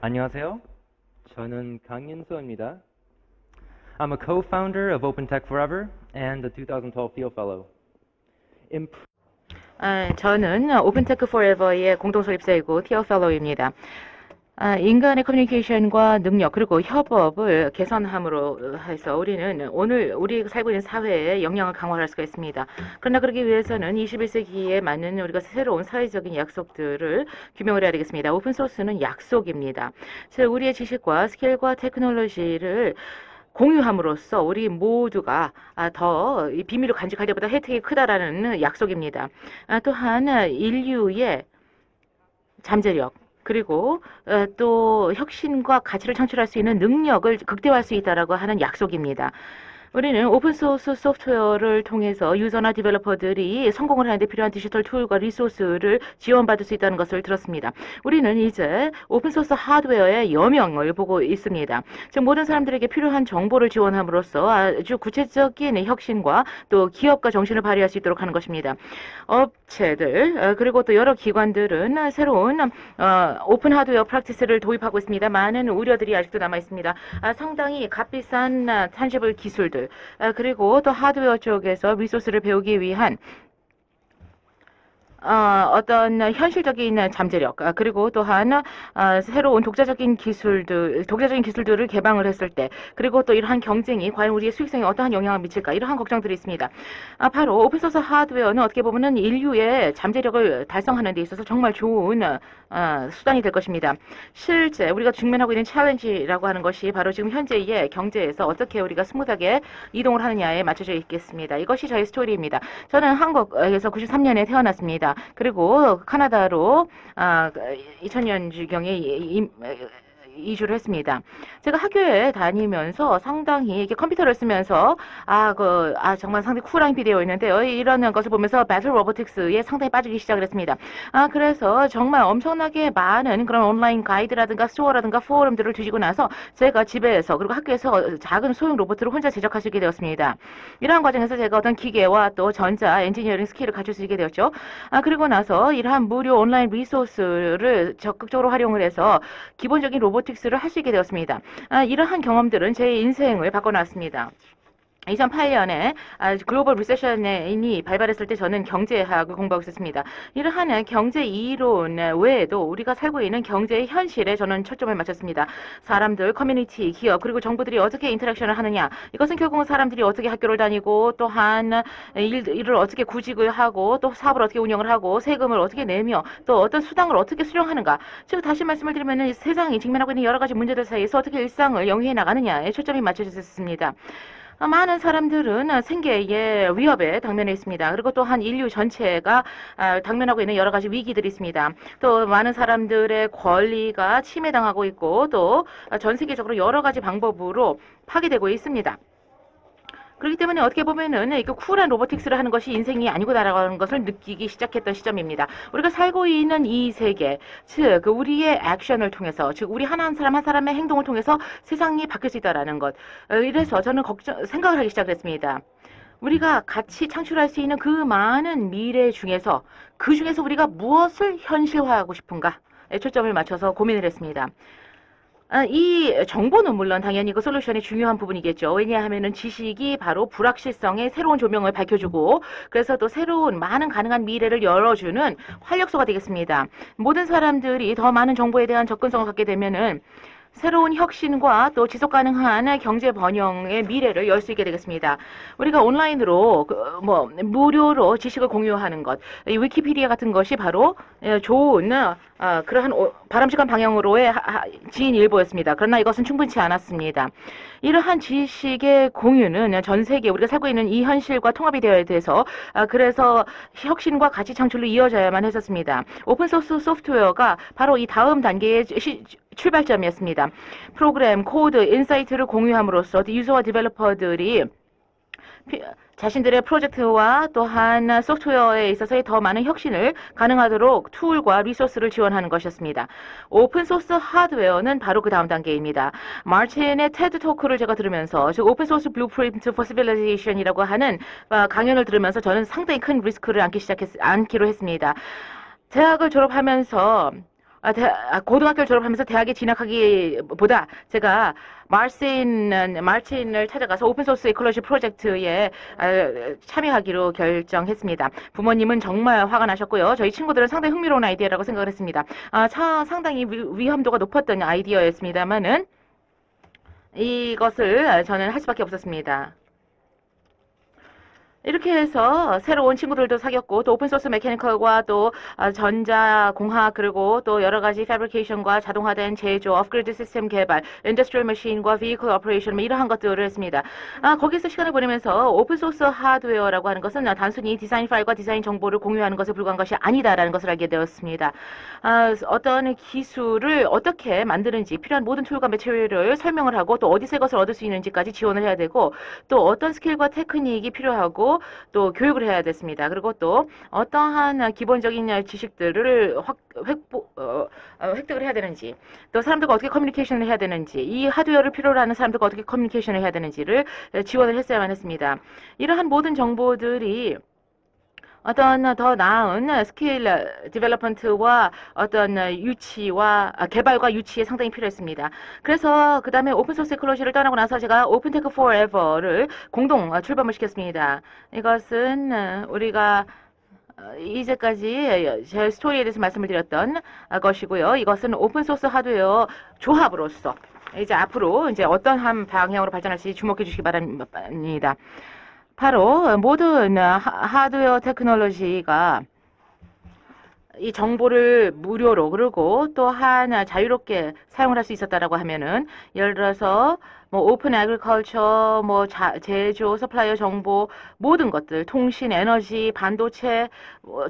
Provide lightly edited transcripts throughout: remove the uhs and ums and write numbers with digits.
안녕하세요. 저는 강윤수입니다. I'm a co-founder of OpenTech Forever and a 2012 Field Fellow. 저는 오픈테크 포에버의 공동소립사이고 티어 펠로우입니다. 인간의 커뮤니케이션과 능력 그리고 협업을 개선함으로 해서 우리는 오늘 우리 살고 있는 사회에 영향을 강화할 수가 있습니다. 그러나 그러기 위해서는 21세기에 맞는 우리가 새로운 사회적인 약속들을 규명을 해야 되겠습니다. 오픈소스는 약속입니다. 즉 우리의 지식과 스킬과 테크놀로지를 공유함으로써 우리 모두가 더 비밀을 간직할 때보다 혜택이 크다라는 약속입니다. 또한 인류의 잠재력 그리고 또 혁신과 가치를 창출할 수 있는 능력을 극대화할 수 있다라고 하는 약속입니다. 우리는 오픈소스 소프트웨어를 통해서 유저나 디벨로퍼들이 성공을 하는데 필요한 디지털 툴과 리소스를 지원받을 수 있다는 것을 들었습니다. 우리는 이제 오픈소스 하드웨어의 여명을 보고 있습니다. 즉 모든 사람들에게 필요한 정보를 지원함으로써 아주 구체적인 혁신과 또 기업가 정신을 발휘할 수 있도록 하는 것입니다. 업체들 그리고 또 여러 기관들은 새로운 오픈 하드웨어 프랙티스를 도입하고 있습니다. 많은 우려들이 아직도 남아 있습니다. 상당히 값비싼 탄지블 기술들 그리고 또 하드웨어 쪽에서 리소스를 배우기 위한 어떤 현실적인 잠재력 그리고 또한 새로운 독자적인 기술들을 개방을 했을 때 그리고 또 이러한 경쟁이 과연 우리의 수익성에 어떠한 영향을 미칠까 이러한 걱정들이 있습니다. 바로 오픈소스 하드웨어는 어떻게 보면은 인류의 잠재력을 달성하는 데 있어서 정말 좋은 수단이 될 것입니다. 실제 우리가 직면하고 있는 챌린지라고 하는 것이 바로 지금 현재의 경제에서 어떻게 우리가 스무하게 이동을 하느냐에 맞춰져 있겠습니다. 이것이 저의 스토리입니다. 저는 한국에서 93년에 태어났습니다. 그리고 카나다로 2000년경에 이주를 했습니다. 제가 학교에 다니면서 상당히 이렇게 컴퓨터를 쓰면서 정말 상당히 쿨한 비디오 있는데요. 이런 것을 보면서 배틀 로보틱스에 상당히 빠지기 시작을 했습니다. 그래서 정말 엄청나게 많은 그런 온라인 가이드라든가 스토어라든가 포럼들을 뒤지고 나서 제가 집에서 그리고 학교에서 작은 소형 로봇을 혼자 제작할 수 있게 되었습니다. 이러한 과정에서 제가 어떤 기계와 또 전자 엔지니어링 스킬을 갖출 수 있게 되었죠. 그리고 나서 이러한 무료 온라인 리소스를 적극적으로 활용을 해서 기본적인 로보틱스를 할 수 있게 되었습니다. 이러한 경험들은 제 인생을 바꿔놨습니다. 2008년에 글로벌 리세션이 발발했을 때 저는 경제학을 공부하고 있었습니다. 이러한 경제 이론 외에도 우리가 살고 있는 경제의 현실에 저는 초점을 맞췄습니다. 사람들, 커뮤니티, 기업, 그리고 정부들이 어떻게 인터랙션을 하느냐. 이것은 결국은 사람들이 어떻게 학교를 다니고 또한 일을 어떻게 구직을 하고 또 사업을 어떻게 운영을 하고 세금을 어떻게 내며 또 어떤 수당을 어떻게 수령하는가. 즉 다시 말씀을 드리면 세상이 직면하고 있는 여러 가지 문제들 사이에서 어떻게 일상을 영위해 나가느냐에 초점이 맞춰졌습니다. 많은 사람들은 생계의 위협에 당면해 있습니다. 그리고 또한 인류 전체가 당면하고 있는 여러 가지 위기들이 있습니다. 또 많은 사람들의 권리가 침해당하고 있고 또 전 세계적으로 여러 가지 방법으로 파괴되고 있습니다. 그렇기 때문에 어떻게 보면은 이렇게 쿨한 로보틱스를 하는 것이 인생이 아니구나라는 것을 느끼기 시작했던 시점입니다. 우리가 살고 있는 이 세계, 즉 우리의 액션을 통해서, 즉 우리 한 사람 한 사람의 행동을 통해서 세상이 바뀔 수 있다라는 것. 이래서 저는 생각을 하기 시작했습니다. 우리가 같이 창출할 수 있는 그 많은 미래 중에서 그 중에서 우리가 무엇을 현실화하고 싶은가에 초점을 맞춰서 고민을 했습니다. 이 정보는 물론 당연히 그 솔루션의 중요한 부분이겠죠. 왜냐하면은 지식이 바로 불확실성의 새로운 조명을 밝혀주고 그래서 또 새로운 많은 가능한 미래를 열어주는 활력소가 되겠습니다. 모든 사람들이 더 많은 정보에 대한 접근성을 갖게 되면은 새로운 혁신과 또 지속 가능한 경제 번영의 미래를 열 수 있게 되겠습니다. 우리가 온라인으로 무료로 지식을 공유하는 것, 이 위키피디아 같은 것이 바로 좋은 그러한 바람직한 방향으로의 지인일보였습니다. 그러나 이것은 충분치 않았습니다. 이러한 지식의 공유는 전 세계 우리가 살고 있는 이 현실과 통합이 되어야 돼서 그래서 혁신과 가치 창출로 이어져야만 했었습니다. 오픈소스 소프트웨어가 바로 이 다음 단계의 출발점이었습니다. 프로그램, 코드, 인사이트를 공유함으로써 유저와 디벨로퍼들이 자신들의 프로젝트와 또한 소프트웨어에 있어서의 더 많은 혁신을 가능하도록 툴과 리소스를 지원하는 것이었습니다. 오픈소스 하드웨어는 바로 그 다음 단계입니다. 마틴의 테드 토크를 제가 들으면서 즉 오픈소스 블루프린트 포 시빌라이제이션이라고 하는 강연을 들으면서 저는 상당히 큰 리스크를 안기로 했습니다. 대학을 졸업하면서 고등학교를 졸업하면서 대학에 진학하기보다 제가 마틴을 찾아가서 오픈소스 이콜로지 프로젝트에 참여하기로 결정했습니다. 부모님은 정말 화가 나셨고요. 저희 친구들은 상당히 흥미로운 아이디어라고 생각을 했습니다. 상당히 위험도가 높았던 아이디어였습니다만은 이것을 저는 할 수밖에 없었습니다. 이렇게 해서 새로운 친구들도 사귀었고 또 오픈소스 메케니컬과 또 전자공학 그리고 또 여러가지 패브리케이션과 자동화된 제조, 업그레이드 시스템 개발, 인더스트리얼 머신과 비이클 오퍼레이션 이러한 것들을 했습니다. 거기서 시간을 보내면서 오픈소스 하드웨어라고 하는 것은 단순히 디자인 파일과 디자인 정보를 공유하는 것에 불과한 것이 아니다라는 것을 알게 되었습니다. 어떤 기술을 어떻게 만드는지 필요한 모든 툴과 매체리얼을 설명을 하고 또 어디서 이것을 얻을 수 있는지까지 지원을 해야 되고 또 어떤 스킬과 테크닉이 필요하고 또 교육을 해야 됐습니다. 그리고 또 어떠한 기본적인 지식들을 획득을 해야 되는지 또 사람들과 어떻게 커뮤니케이션을 해야 되는지 이 하드웨어를 필요로 하는 사람들과 어떻게 커뮤니케이션을 해야 되는지를 지원을 했어야만 했습니다. 이러한 모든 정보들이 어떤 더 나은 스킬 디벨롭먼트와 어떤 개발과 유치에 상당히 필요했습니다. 그래서 그 다음에 오픈소스 에콜로지를 떠나고 나서 제가 오픈테크 포에버를 공동 출범을 시켰습니다. 이것은 우리가 이제까지 제 스토리에 대해서 말씀을 드렸던 것이고요. 이것은 오픈소스 하드웨어 조합으로서 이제 앞으로 이제 어떤 한 방향으로 발전할지 주목해 주시기 바랍니다. 바로 모든 하드웨어 테크놀로지가 이 정보를 무료로 그리고 또한 자유롭게 사용을 할 수 있었다라고 하면은 예를 들어서 뭐 오픈 애그리컬처, 뭐 제조, 서플라이어 정보 모든 것들, 통신, 에너지, 반도체,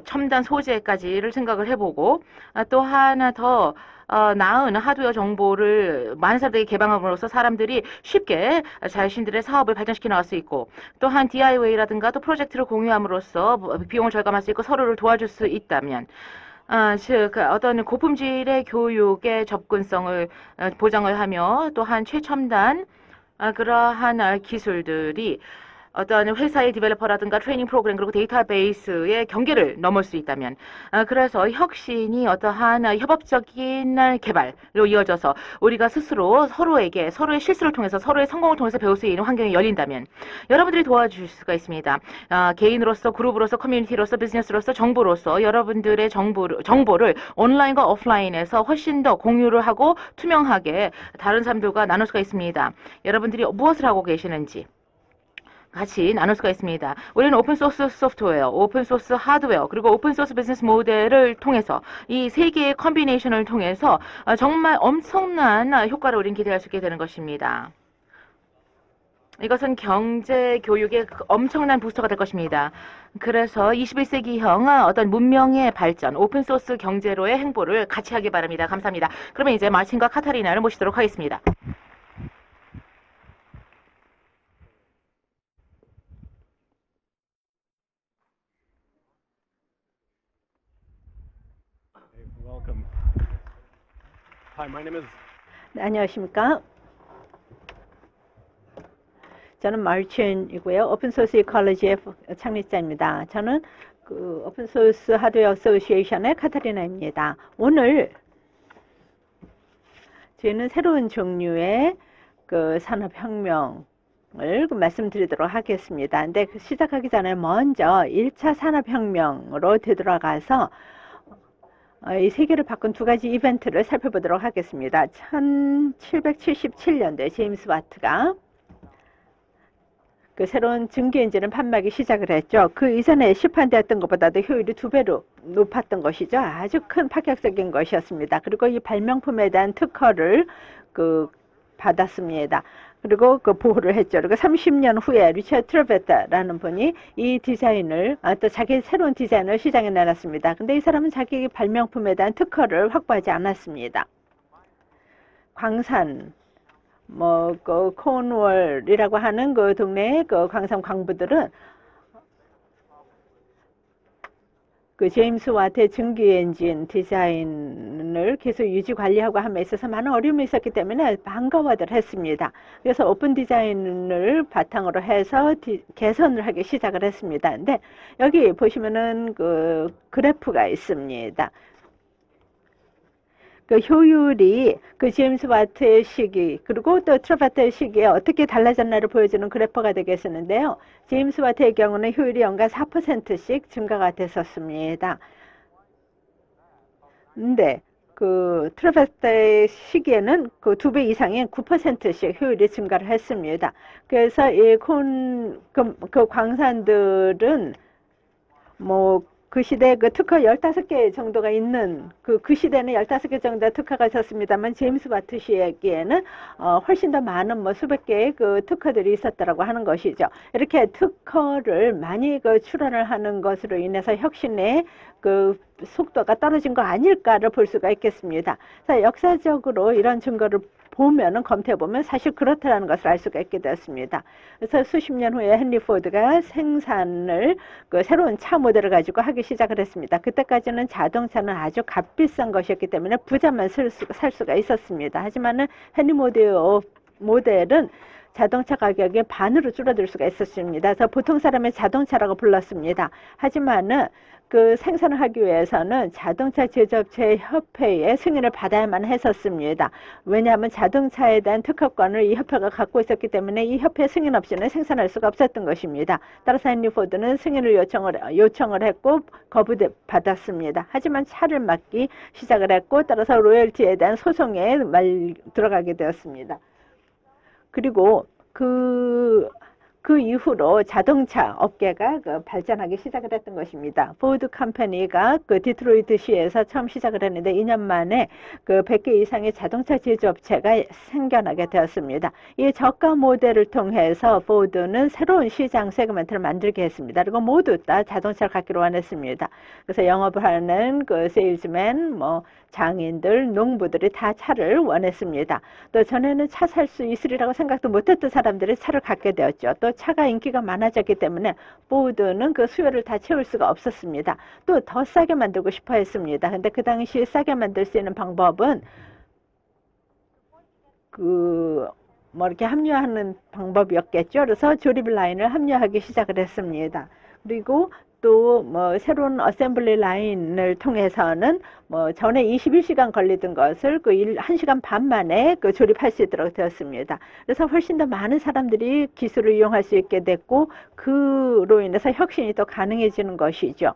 첨단 소재까지를 생각을 해보고 또 하나 더 나은 하드웨어 정보를 많은 사람들에게 개방함으로써 사람들이 쉽게 자신들의 사업을 발전시켜 나갈 수 있고 또한 DIY라든가 또 프로젝트를 공유함으로써 비용을 절감할 수 있고 서로를 도와줄 수 있다면 즉 어떤 고품질의 교육의 접근성을 보장을 하며 또한 최첨단 그러한 기술들이 어떤 회사의 디벨로퍼라든가 트레이닝 프로그램 그리고 데이터베이스의 경계를 넘을 수 있다면 그래서 혁신이 어떠한 협업적인 개발로 이어져서 우리가 스스로 서로의 실수를 통해서 서로의 성공을 통해서 배울 수 있는 환경이 열린다면 여러분들이 도와주실 수가 있습니다. 개인으로서 그룹으로서 커뮤니티로서 비즈니스로서 정보로서 여러분들의 정보를 온라인과 오프라인에서 훨씬 더 공유를 하고 투명하게 다른 사람들과 나눌 수가 있습니다. 여러분들이 무엇을 하고 계시는지 같이 나눌 수가 있습니다. 우리는 오픈소스 소프트웨어, 오픈소스 하드웨어, 그리고 오픈소스 비즈니스 모델을 통해서 이 세 개의 컨비네이션을 통해서 정말 엄청난 효과를 우리는 기대할 수 있게 되는 것입니다. 이것은 경제 교육의 엄청난 부스터가 될 것입니다. 그래서 21세기형 어떤 문명의 발전, 오픈소스 경제로의 행보를 같이 하기 바랍니다. 감사합니다. 그러면 이제 마틴과 카타리나를 모시도록 하겠습니다. Welcome. Hi, my name is. 네, 안녕하십니까? 저는 마르첸이고요. 오픈소스 이콜로지의 창립자입니다. 저는 그 오픈소스 하드웨어 어소시에이션의 카타리나입니다. 오늘 저희는 새로운 종류의 그 산업혁명을 말씀드리도록 하겠습니다. 근데 시작하기 전에 먼저 1차 산업혁명으로 되돌아가서 이 세계를 바꾼 두 가지 이벤트를 살펴보도록 하겠습니다. 1777년도에 제임스 와트가 그 새로운 증기 엔진을 판매하기 시작을 했죠. 그 이전에 시판되었던 것보다도 효율이 2배로 높았던 것이죠. 아주 큰 파격적인 것이었습니다. 그리고 이 발명품에 대한 특허를 받았습니다. 그리고 그 보호를 했죠. 그리고 30년 후에 리처드 트레베타라는 분이 이 디자인을 또 자기 새로운 디자인을 시장에 내놨습니다. 근데 이 사람은 자기 발명품에 대한 특허를 확보하지 않았습니다. 광산 그 코온월이라고 하는 그 동네의 그 광산 광부들은 그 제임스 와트의 증기 엔진 디자인을 계속 유지 관리하고 함에 있어서 많은 어려움이 있었기 때문에 반가워들 했습니다. 그래서 오픈 디자인을 바탕으로 해서 개선을 하기 시작을 했습니다. 근데 여기 보시면은 그 그래프가 있습니다. 그 효율이 그 제임스 와트의 시기 그리고 또 트러바트의 시기에 어떻게 달라졌나를 보여주는 그래프가 되겠는데요. 제임스 와트의 경우는 효율이 연간 4%씩 증가가 됐었습니다. 근데 그 트러바트의 시기에는 그 2배 이상인 9%씩 효율이 증가를 했습니다. 그래서 그 광산들은 뭐 그 시대 그 특허 15개 정도가 있는 그 시대는 15개 정도 특허가 있었습니다만 제임스 와트 시기에는 훨씬 더 많은 뭐 수백 개의 그 특허들이 있었다라고 하는 것이죠. 이렇게 특허를 많이 그 출원을 하는 것으로 인해서 혁신의 그 속도가 떨어진 거 아닐까를 볼 수가 있겠습니다. 그래서 역사적으로 이런 증거를 보면은 검토해 보면 사실 그렇다라는 것을 알 수가 있게 되었습니다. 그래서 수십 년 후에 헨리 포드가 생산을 그 새로운 차 모델을 가지고 하기 시작을 했습니다. 그때까지는 자동차는 아주 값비싼 것이었기 때문에 부자만 살 수가 있었습니다. 하지만은 헨리 모델은 자동차 가격이 반으로 줄어들 수가 있었습니다. 그래서 보통 사람의 자동차라고 불렀습니다. 하지만은 그 생산을 하기 위해서는 자동차 제조업체 협회의 승인을 받아야만 했었습니다. 왜냐하면 자동차에 대한 특허권을 이 협회가 갖고 있었기 때문에 이 협회 승인 없이는 생산할 수가 없었던 것입니다. 따라서 헨리 포드는 승인을 요청을 했고 거부받았습니다. 하지만 차를 막기 시작을 했고 따라서 로열티에 대한 소송에 들어가게 되었습니다. 그리고 그 이후로 자동차 업계가 발전하기 시작을 했던 것입니다. 포드 컴퍼니가 그 디트로이트시에서 처음 시작을 했는데 2년 만에 그 100개 이상의 자동차 제조업체가 생겨나게 되었습니다. 이 저가 모델을 통해서 포드는 새로운 시장 세그멘트를 만들게 했습니다. 그리고 모두 다 자동차를 갖기로 원했습니다. 그래서 영업을 하는 그 세일즈맨, 뭐 장인들, 농부들이 다 차를 원했습니다. 또 전에는 차 살 수 있으리라고 생각도 못했던 사람들이 차를 갖게 되었죠. 또 차가 인기가 많아졌기 때문에 포드는 그 수요를 다 채울 수가 없었습니다. 또 더 싸게 만들고 싶어 했습니다. 근데 그 당시 싸게 만들 수 있는 방법은 뭐 이렇게 합류하는 방법이었겠죠. 그래서 조립 라인을 합류하기 시작을 했습니다. 그리고 또 뭐 새로운 어셈블리 라인을 통해서는 뭐 전에 21시간 걸리던 것을 그 1시간 반 만에 그 조립할 수 있도록 되었습니다. 그래서 훨씬 더 많은 사람들이 기술을 이용할 수 있게 됐고 그로 인해서 혁신이 또 가능해지는 것이죠.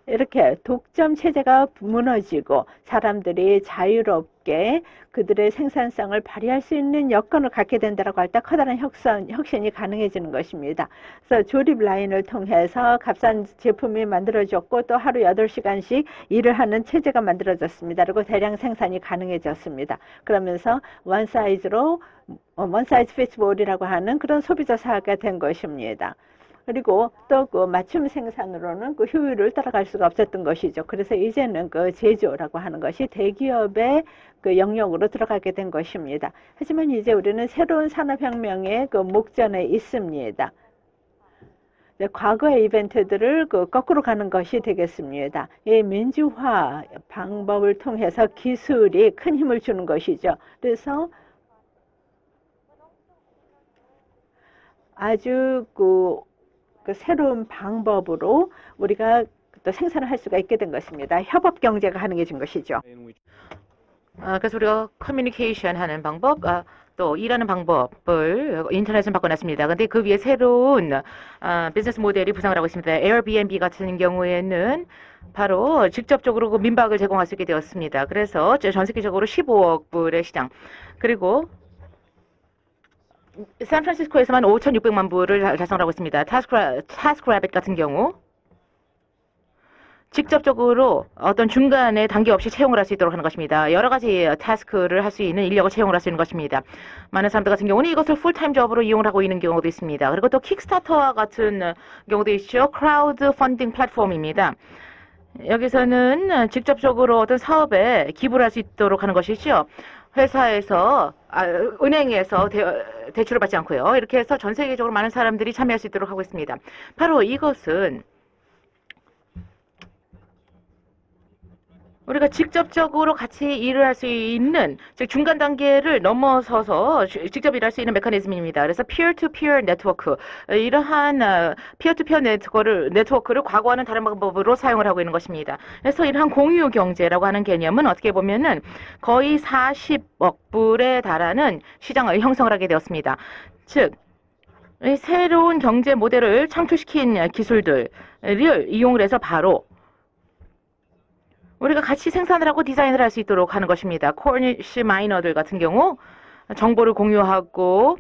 이렇게 독점 체제가 무너지고 사람들이 자유롭게 그들의 생산성을 발휘할 수 있는 여건을 갖게 된다고 할 때 커다란 혁신이 가능해지는 것입니다. 그래서 조립 라인을 통해서 값싼 제품이 만들어졌고 또 하루 8시간씩 일을 하는 체제가 만들어졌습니다. 그리고 대량 생산이 가능해졌습니다. 그러면서 원 사이즈 피츠 올이라고 하는 그런 소비자 사회가 된 것입니다. 그리고 또 그 맞춤 생산으로는 그 효율을 따라갈 수가 없었던 것이죠. 그래서 이제는 그 제조라고 하는 것이 대기업의 그 영역으로 들어가게 된 것입니다. 하지만 이제 우리는 새로운 산업혁명의 그 목전에 있습니다. 과거의 이벤트들을 그 거꾸로 가는 것이 되겠습니다. 이 민주화 방법을 통해서 기술이 큰 힘을 주는 것이죠. 그래서 아주 그 새로운 방법으로 우리가 또 생산을 할 수가 있게 된 것입니다. 협업 경제가 가능해진 것이죠. 그래서 우리가 커뮤니케이션 하는 방법, 또 일하는 방법을 인터넷에 바꿔놨습니다. 근데 그 위에 새로운 비즈니스 모델이 부상을 하고 있습니다. 에어비앤비 같은 경우에는 바로 직접적으로 그 민박을 제공할 수 있게 되었습니다. 그래서 전 세계적으로 15억 불의 시장. 그리고 샌프란시스코에서만 5,600만 불을 달성을 하고 있습니다. 타스크래빗 같은 경우 직접적으로 어떤 중간에 단계 없이 채용을 할 수 있도록 하는 것입니다. 여러 가지 타스크를 할 수 있는 인력을 채용을 할 수 있는 것입니다. 많은 사람들 같은 경우는 이것을 풀타임 잡으로 이용을 하고 있는 경우도 있습니다. 그리고 또 킥스타터와 같은 경우도 있죠. 크라우드 펀딩 플랫폼입니다. 여기서는 직접적으로 어떤 사업에 기부를 할 수 있도록 하는 것이죠. 회사에서, 은행에서 대출을 받지 않고요. 이렇게 해서 전 세계적으로 많은 사람들이 참여할 수 있도록 하고 있습니다. 바로 이것은 우리가 직접적으로 같이 일을 할 수 있는, 즉 중간 단계를 넘어서서 직접 일할 수 있는 메커니즘입니다. 그래서 peer-to-peer 네트워크, 이러한 peer-to-peer 네트워크를 과거와는 다른 방법으로 사용을 하고 있는 것입니다. 그래서 이러한 공유 경제라고 하는 개념은 어떻게 보면은 거의 40억 불에 달하는 시장을 형성을 하게 되었습니다. 즉 이 새로운 경제 모델을 창출시킨 기술들을 이용을 해서 바로 우리가 같이 생산을 하고 디자인을 할 수 있도록 하는 것입니다. 코니시 마이너들 같은 경우 정보를 공유하고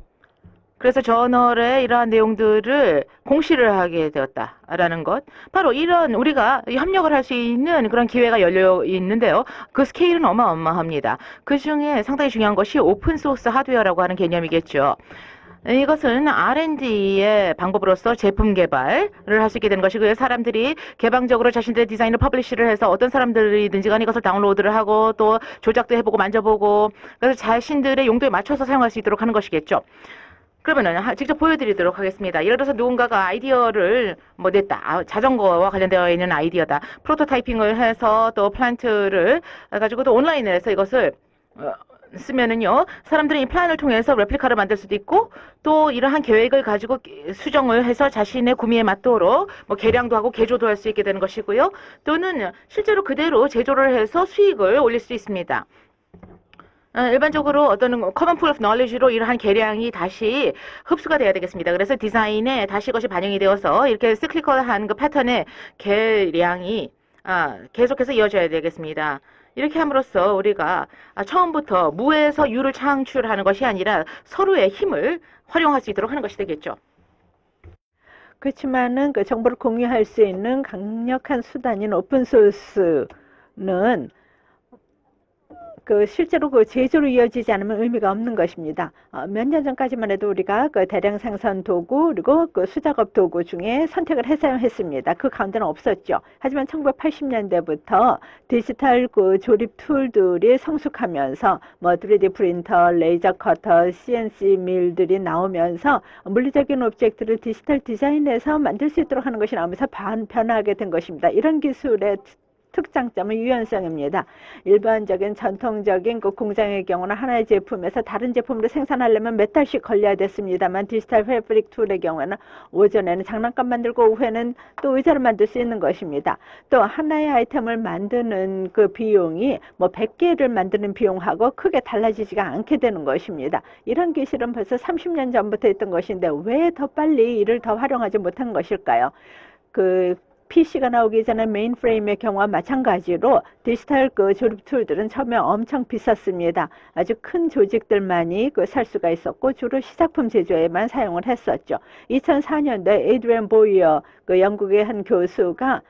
그래서 저널에 이러한 내용들을 공시를 하게 되었다라는 것. 바로 이런 우리가 협력을 할 수 있는 그런 기회가 열려 있는데요. 그 스케일은 어마어마합니다. 그 중에 상당히 중요한 것이 오픈소스 하드웨어라고 하는 개념이겠죠. 이것은 R&D의 방법으로서 제품 개발을 할 수 있게 되는 것이고요. 사람들이 개방적으로 자신들의 디자인을 퍼블리시를 해서 어떤 사람들이든지 간에 이것을 다운로드를 하고 또 조작도 해보고 만져보고 그래서 자신들의 용도에 맞춰서 사용할 수 있도록 하는 것이겠죠. 그러면은 직접 보여드리도록 하겠습니다. 예를 들어서 누군가가 아이디어를 냈다. 자전거와 관련되어 있는 아이디어다. 프로토타이핑을 해서 또 플랜트를 가지고 또 온라인에서 이것을 쓰면은요, 사람들이 이 플랜을 통해서 레플리카를 만들 수도 있고, 또 이러한 계획을 가지고 수정을 해서 자신의 구미에 맞도록 개량도 하고 개조도 할 수 있게 되는 것이고요. 또는 실제로 그대로 제조를 해서 수익을 올릴 수 있습니다. 일반적으로 어떤 커먼 풀 오브 너리지로 이러한 개량이 다시 흡수가 돼야 되겠습니다. 그래서 디자인에 다시 이것이 반영이 되어서 이렇게 시클리컬한 그 패턴의 개량이 계속해서 이어져야 되겠습니다. 이렇게 함으로써 우리가 처음부터 무에서 유를 창출하는 것이 아니라 서로의 힘을 활용할 수 있도록 하는 것이 되겠죠. 그렇지만은 그 정보를 공유할 수 있는 강력한 수단인 오픈소스는 실제로 제조로 이어지지 않으면 의미가 없는 것입니다. 몇 년 전까지만 해도 우리가 대량 생산 도구 그리고 수작업 도구 중에 선택을 해 사용했습니다. 그 가운데는 없었죠. 하지만 1980년대부터 디지털 조립 툴들이 성숙하면서 3D 프린터, 레이저 커터, CNC 밀들이 나오면서 물리적인 오브젝트를 디지털 디자인에서 만들 수 있도록 하는 것이 나오면서 변화하게 된 것입니다. 이런 기술의 특장점은 유연성입니다. 일반적인 전통적인 공장의 경우는 하나의 제품에서 다른 제품으로 생산하려면 몇 달씩 걸려야 됐습니다만 디지털 패브릭 툴의 경우에는 오전에는 장난감 만들고 오후에는 또 의자를 만들 수 있는 것입니다. 또 하나의 아이템을 만드는 그 비용이 100개를 만드는 비용하고 크게 달라지지가 않게 되는 것입니다. 이런 기술은 벌써 30년 전부터 있던 것인데 왜 더 빨리 이를 더 활용하지 못한 것일까요? PC가 나오기 전에 메인프레임의 경우와 마찬가지로 디지털 조립 툴들은 처음에 엄청 비쌌습니다. 아주 큰 조직들만이 살 수가 있었고 주로 시작품 제조에만 사용을 했었죠. 2004년도에 에이드리안 보이어 영국의 한 교수가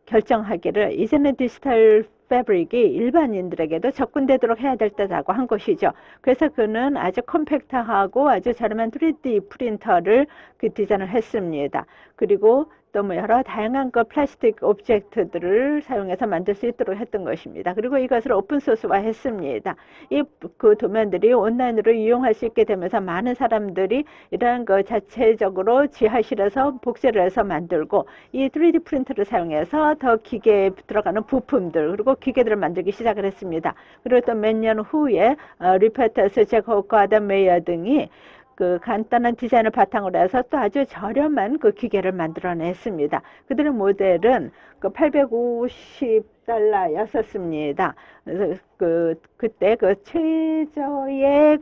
결정하기를 이제는 디지털 패브릭이 일반인들에게도 접근되도록 해야 될 때라고 한 것이죠. 그래서 그는 아주 컴팩트하고 아주 저렴한 3D 프린터를 디자인을 했습니다. 그리고 또 여러 다양한 플라스틱 오브젝트들을 사용해서 만들 수 있도록 했던 것입니다. 그리고 이것을 오픈소스화 했습니다. 이 도면들이 온라인으로 이용할 수 있게 되면서 많은 사람들이 이러한 자체적으로 지하실에서 복제를 해서 만들고 이 3D 프린터를 사용해서 더 기계에 들어가는 부품들 그리고 기계들을 만들기 시작을 했습니다. 그리고 또 몇 년 후에 리페터스, 제코코, 아담 메이어 등이 간단한 디자인을 바탕으로 해서 또 아주 저렴한 기계를 만들어냈습니다. 그들의 모델은 850달러였었습니다. 그래서 그때 최저의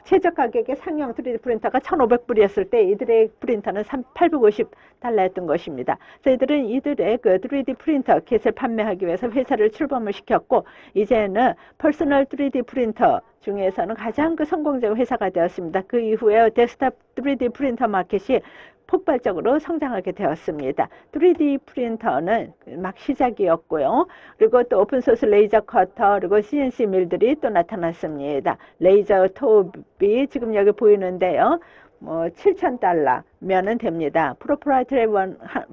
최저 가격의 상용 3D 프린터가 1,500불이었을 때 이들의 프린터는 850달러였던 것입니다. 저희들은 이들의 3D 프린터 킷을 판매하기 위해서 회사를 출범을 시켰고 이제는 퍼스널 3D 프린터 중에서는 가장 성공적인 회사가 되었습니다. 그 이후에 데스크탑 3D 프린터 마켓이 폭발적으로 성장하게 되었습니다. 3D 프린터는 막 시작이었고요. 그리고 또 오픈소스 레이저 커터 그리고 CNC 밀들이 또 나타났습니다. 레이저 톱이 지금 여기 보이는데요. 뭐 $7,000면은 됩니다.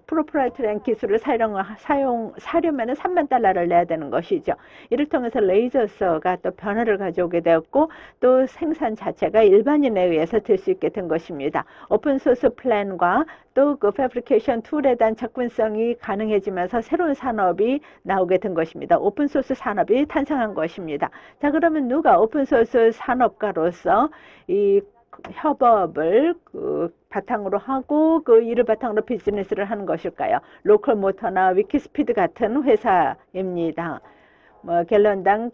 프로프라이터리한 기술을 사려면은 $30,000를 내야 되는 것이죠. 이를 통해서 레이저서가 또 변화를 가져오게 되었고 또 생산 자체가 일반인에 의해서 될 수 있게 된 것입니다. 오픈소스 플랜과 또 그 패브리케이션 툴에 대한 접근성이 가능해지면서 새로운 산업이 나오게 된 것입니다. 오픈소스 산업이 탄생한 것입니다. 자, 그러면 누가 오픈소스 산업가로서 이 협업을 바탕으로 하고 그 이를 바탕으로 비즈니스를 하는 것일까요? 로컬모터나 위키스피드 같은 회사입니다. 뭐 갤런당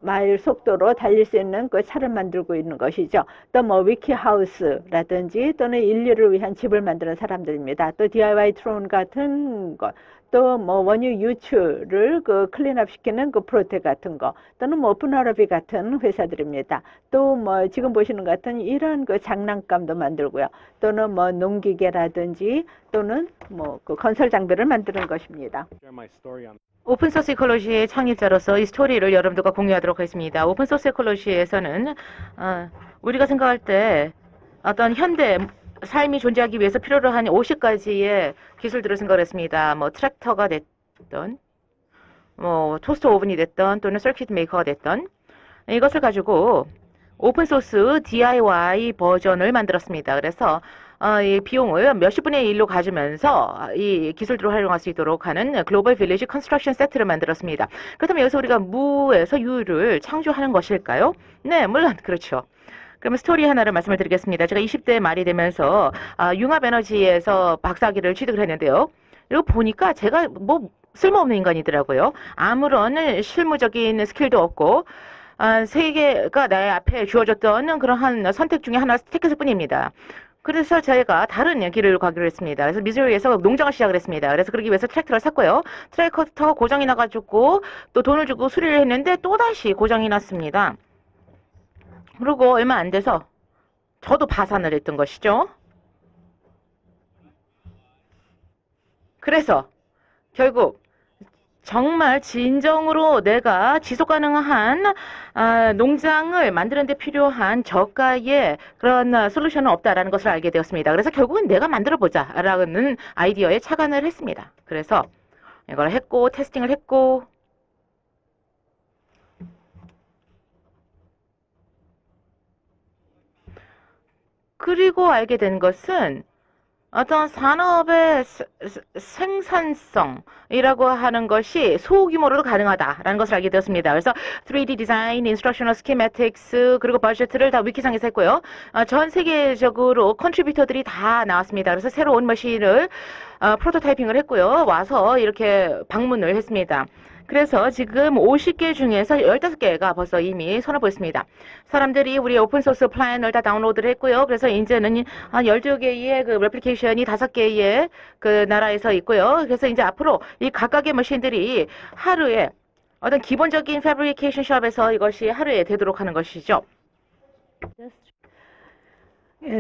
100마일 속도로 달릴 수 있는 그 차를 만들고 있는 것이죠. 또 뭐 위키하우스라든지 또는 인류를 위한 집을 만드는 사람들입니다. 또 DIY 트론 같은 것. 또 뭐 원유 유출을 그 클린업 시키는 그 프로테 같은 거 또는 뭐 오픈허러비 같은 회사들입니다. 또 뭐 지금 보시는 것 같은 이런 그 장난감도 만들고요. 또는 뭐 농기계라든지 또는 뭐 그 건설 장비를 만드는 것입니다. Share my story on 오픈소스 이콜로지의 창립자로서 이 스토리를 여러분들과 공유하도록 하겠습니다. 오픈소스 이콜로지에서는 우리가 생각할 때 어떤 현대 삶이 존재하기 위해서 필요로 한 50가지의 기술들을 생각했습니다. 뭐 트랙터가 됐던, 뭐 토스터 오븐이 됐던, 또는 서킷 메이커가 됐던 이것을 가지고 오픈소스 DIY 버전을 만들었습니다. 그래서 이 비용을 몇십 분의 1로 가지면서 이 기술들을 활용할 수 있도록 하는 글로벌 빌리지 컨스트럭션 세트를 만들었습니다. 그렇다면 여기서 우리가 무에서 유를 창조하는 것일까요? 네, 물론 그렇죠. 그러면 스토리 하나를 말씀을 드리겠습니다. 제가 20대 말이 되면서 융합에너지에서 박사학위를 취득을 했는데요. 이거 보니까 제가 뭐 쓸모없는 인간이더라고요. 아무런 실무적인 스킬도 없고 세계가 나의 앞에 주어졌던 그러한 선택 중에 하나 택했을 뿐입니다. 그래서 저희가 다른 길을 가기로 했습니다. 그래서 미즈리에서 농장을 시작을 했습니다. 그래서 그러기 위해서 트랙터를 샀고요. 트랙터 고장이 나가지고 또 돈을 주고 수리를 했는데 또다시 고장이 났습니다. 그리고 얼마 안 돼서 저도 파산을 했던 것이죠. 그래서 결국 정말 진정으로 내가 지속 가능한 농장을 만드는 데 필요한 저가의 그런 솔루션은 없다라는 것을 알게 되었습니다. 그래서 결국은 내가 만들어보자 라는 아이디어에 착안을 했습니다. 그래서 이걸 했고 테스팅을 했고 그리고 알게 된 것은 어떤 산업의 생산성이라고 하는 것이 소규모로도 가능하다라는 것을 알게 되었습니다. 그래서 3D 디자인, 인스트럭셔널 스키매틱스 그리고 버젯을 다 위키상에서 했고요. 전 세계적으로 컨트리뷰터들이 다 나왔습니다. 그래서 새로운 머신을 프로토타이핑을 했고요. 와서 이렇게 방문을 했습니다. 그래서 지금 50개 중에서 15개가 벌써 이미 손을 보였습니다. 사람들이 우리 오픈소스 플랜을 다 다운로드를 했고요. 그래서 이제는 한 12개의 그 레플리케이션이 5개의 그 나라에서 있고요. 그래서 이제 앞으로 이 각각의 머신들이 하루에 어떤 기본적인 패브리케이션 숍에서 이것이 하루에 되도록 하는 것이죠.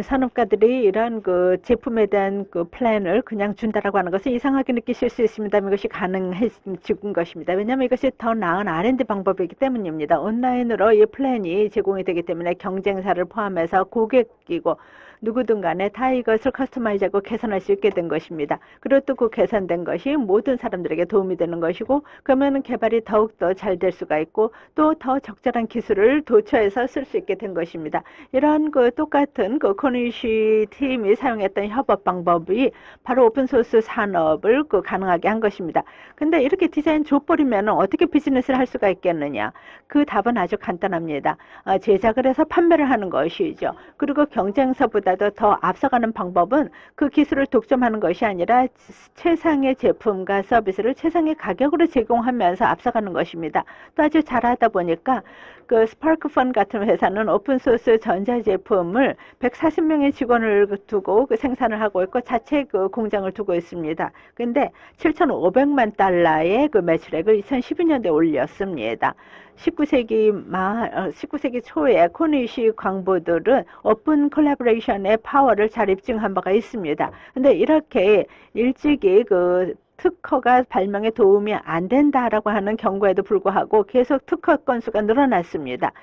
산업가들이 이러한 그 제품에 대한 그 플랜을 그냥 준다라고 하는 것은 이상하게 느끼실 수 있습니다만 이것이 가능해진 것입니다. 왜냐하면 이것이 더 나은 R&D 방법이기 때문입니다. 온라인으로 이 플랜이 제공이 되기 때문에 경쟁사를 포함해서 고객이고 누구든 간에 다 이것을 커스터마이즈하고 개선할 수 있게 된 것입니다. 그리고 또 그 개선된 것이 모든 사람들에게 도움이 되는 것이고 그러면 개발이 더욱더 잘 될 수가 있고 또 더 적절한 기술을 도처에서 쓸 수 있게 된 것입니다. 이러한 그 똑같은 그 코니시 팀이 사용했던 협업 방법이 바로 오픈소스 산업을 그 가능하게 한 것입니다. 근데 이렇게 디자인 줘버리면 어떻게 비즈니스를 할 수가 있겠느냐? 그 답은 아주 간단합니다. 제작을 해서 판매를 하는 것이죠. 그리고 경쟁사보다도 더 앞서가는 방법은 그 기술을 독점하는 것이 아니라 최상의 제품과 서비스를 최상의 가격으로 제공하면서 앞서가는 것입니다. 또 아주 잘하다 보니까 그 스파크펀 같은 회사는 오픈소스 전자제품을 140명의 직원을 두고 그 생산을 하고 있고 자체 그 공장을 두고 있습니다. 근데 7,500만 달러의 그 매출액을 2012년도에 올렸습니다. 19세기 초에 코니시 광부들은 오픈 콜라보레이션의 파워를 잘 입증한 바가 있습니다. 근데 이렇게 일찍이 그 특허가 발명에 도움이 안 된다라고 하는 경고에도 불구하고 계속 특허 건수가 늘어났습니다.